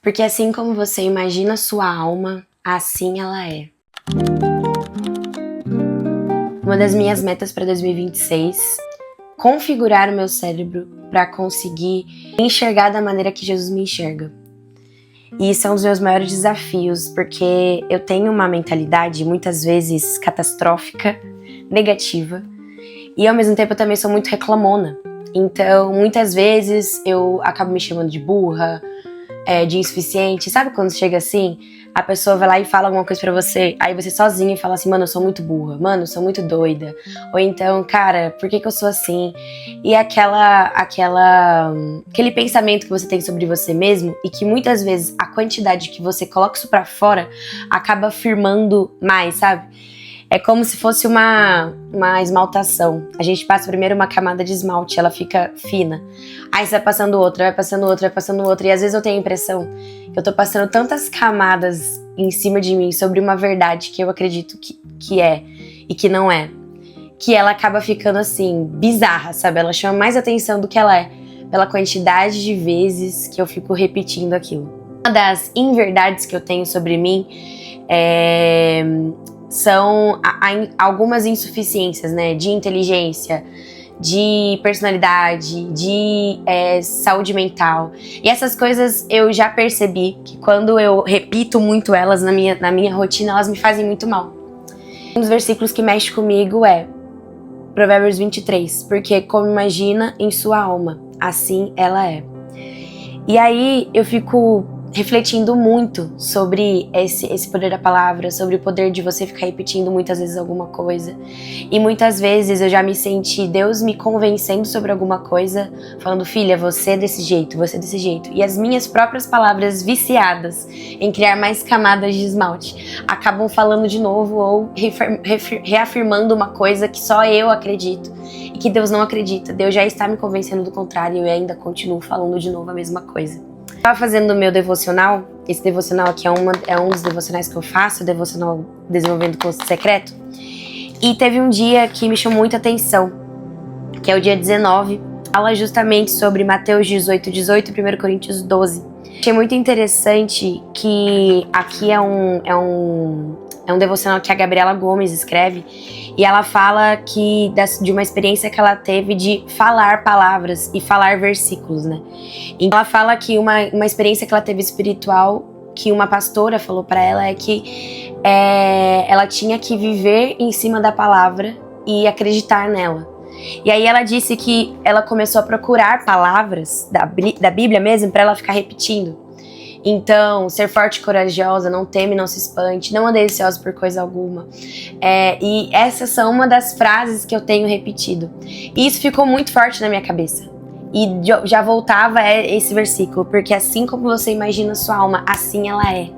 Porque assim como você imagina sua alma, assim ela é. Uma das minhas metas para 2026, configurar o meu cérebro para conseguir enxergar da maneira que Jesus me enxerga. E isso é um dos meus maiores desafios, porque eu tenho uma mentalidade muitas vezes catastrófica, negativa, e ao mesmo tempo eu também sou muito reclamona. Então, muitas vezes eu acabo me chamando de burra, de insuficiente. Sabe quando chega assim, a pessoa vai lá e fala alguma coisa pra você, aí você sozinha fala assim, mano, eu sou muito burra, mano, eu sou muito doida. Ou então, cara, por que eu sou assim? E aquele pensamento que você tem sobre você mesmo, e que muitas vezes a quantidade que você coloca isso pra fora acaba afirmando mais, sabe? É como se fosse uma esmaltação. A gente passa primeiro uma camada de esmalte, ela fica fina. Aí você vai passando outra, vai passando outra, vai passando outra. E às vezes eu tenho a impressão que eu tô passando tantas camadas em cima de mim sobre uma verdade que eu acredito que é e que não é. Que ela acaba ficando assim, bizarra, sabe? Ela chama mais atenção do que ela é, pela quantidade de vezes que eu fico repetindo aquilo. Uma das inverdades que eu tenho sobre mim são algumas insuficiências, né, de inteligência, de personalidade, de saúde mental. E essas coisas eu já percebi que quando eu repito muito elas na minha rotina, elas me fazem muito mal. Um dos versículos que mexe comigo é Provérbios 23, porque como imagina em sua alma, assim ela é. E aí eu fico refletindo muito sobre esse poder da palavra, sobre o poder de você ficar repetindo muitas vezes alguma coisa. E muitas vezes eu já me senti Deus me convencendo sobre alguma coisa, falando, filha, você é desse jeito, você é desse jeito. E as minhas próprias palavras viciadas em criar mais camadas de esmalte acabam falando de novo ou reafirmando uma coisa que só eu acredito e que Deus não acredita. Deus já está me convencendo do contrário e eu ainda continuo falando de novo a mesma coisa. Eu tava fazendo o meu devocional, esse devocional aqui é um dos devocionais que eu faço, o devocional Desenvolvendo Curso Secreto, e teve um dia que me chamou muita atenção, que é o dia 19, fala justamente sobre Mateus 18, e 1 Coríntios 12. Achei muito interessante que aqui é um devocional que a Gabriela Gomes escreve, e ela fala de uma experiência que ela teve de falar palavras e falar versículos, né? Então ela fala que uma experiência que ela teve espiritual, que uma pastora falou pra ela, é que ela tinha que viver em cima da palavra e acreditar nela. E aí ela disse que ela começou a procurar palavras da Bíblia mesmo pra ela ficar repetindo. Então, ser forte e corajosa, não teme, não se espante, não ande ansioso por coisa alguma. E essas são uma das frases que eu tenho repetido. E isso ficou muito forte na minha cabeça. E já voltava esse versículo, porque assim como você imagina sua alma, assim ela é.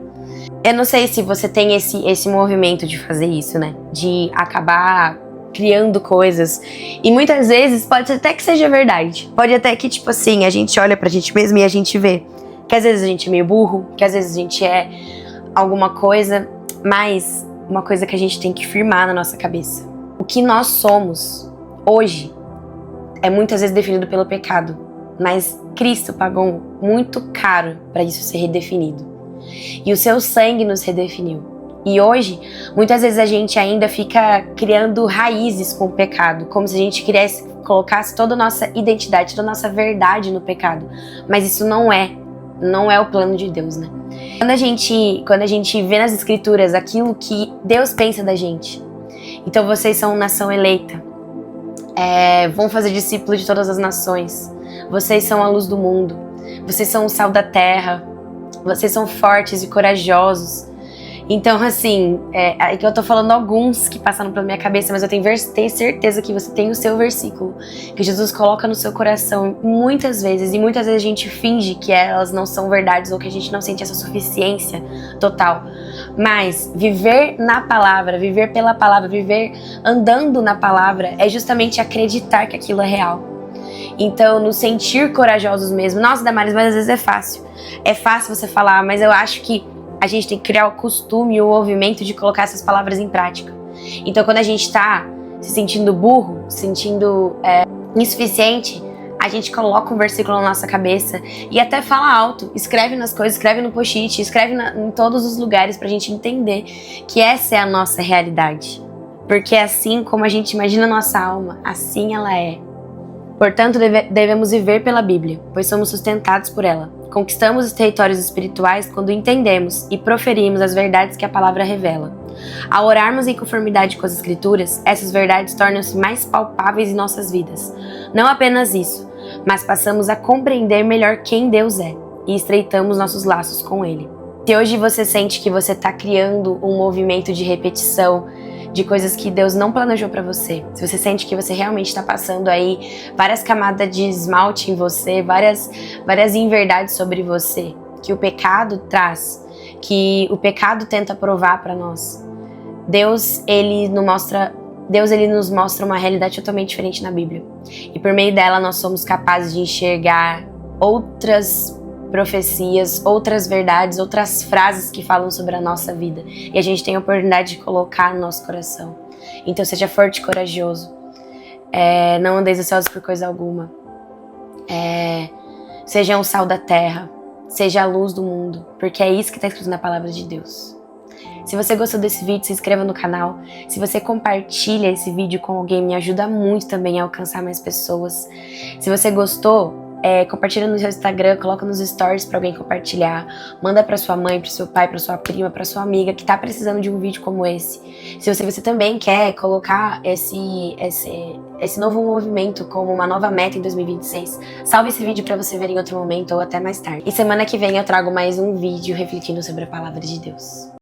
Eu não sei se você tem esse movimento de fazer isso, né? De acabar criando coisas. E muitas vezes pode até que seja verdade. Pode até que, tipo assim, a gente olha pra gente mesmo e a gente vê que às vezes a gente é meio burro, que às vezes a gente é alguma coisa, mas uma coisa que a gente tem que firmar na nossa cabeça. O que nós somos hoje é muitas vezes definido pelo pecado, mas Cristo pagou muito caro para isso ser redefinido. E o seu sangue nos redefiniu. E hoje, muitas vezes a gente ainda fica criando raízes com o pecado, como se a gente colocasse toda a nossa identidade, toda a nossa verdade no pecado. Mas isso não é o plano de Deus, né? Quando a gente vê nas escrituras aquilo que Deus pensa da gente, então vocês são nação eleita, vão fazer discípulos de todas as nações, vocês são a luz do mundo, vocês são o sal da terra, vocês são fortes e corajosos. Então, assim, que eu tô falando alguns que passaram pela minha cabeça, mas eu tenho certeza que você tem o seu versículo, que Jesus coloca no seu coração muitas vezes, e muitas vezes a gente finge que elas não são verdades, ou que a gente não sente essa suficiência total. Mas viver na palavra, viver pela palavra, viver andando na palavra, é justamente acreditar que aquilo é real. Então, nos sentir corajosos mesmo. Nossa, Damaris, mas às vezes é fácil. É fácil você falar, mas eu acho que a gente tem que criar o costume e o movimento de colocar essas palavras em prática. Então, quando a gente tá se sentindo burro, se sentindo insuficiente, a gente coloca um versículo na nossa cabeça e até fala alto, escreve nas coisas, escreve no post-it, escreve em todos os lugares pra gente entender que essa é a nossa realidade. Porque assim como a gente imagina a nossa alma, assim ela é. Portanto, devemos viver pela Bíblia, pois somos sustentados por ela. Conquistamos os territórios espirituais quando entendemos e proferimos as verdades que a palavra revela. Ao orarmos em conformidade com as Escrituras, essas verdades tornam-se mais palpáveis em nossas vidas. Não apenas isso, mas passamos a compreender melhor quem Deus é e estreitamos nossos laços com Ele. Se hoje você sente que você está criando um movimento de repetição, de coisas que Deus não planejou pra você, se você sente que você realmente está passando aí várias camadas de esmalte em você, várias inverdades sobre você, que o pecado traz, que o pecado tenta provar pra nós, Deus ele nos mostra uma realidade totalmente diferente na Bíblia. E por meio dela nós somos capazes de enxergar outras profecias, outras verdades, outras frases que falam sobre a nossa vida. E a gente tem a oportunidade de colocar no nosso coração. Então seja forte e corajoso. Não andeis ansiosos por coisa alguma. Seja o sal da terra. Seja a luz do mundo. Porque é isso que está escrito na palavra de Deus. Se você gostou desse vídeo, se inscreva no canal. Se você compartilha esse vídeo com alguém, me ajuda muito também a alcançar mais pessoas. Se você gostou, compartilha no seu Instagram, coloca nos stories pra alguém compartilhar. Manda pra sua mãe, pro seu pai, pra sua prima, pra sua amiga que tá precisando de um vídeo como esse. Se você também quer colocar esse novo movimento como uma nova meta em 2026, salve esse vídeo pra você ver em outro momento ou até mais tarde. E semana que vem eu trago mais um vídeo refletindo sobre a palavra de Deus.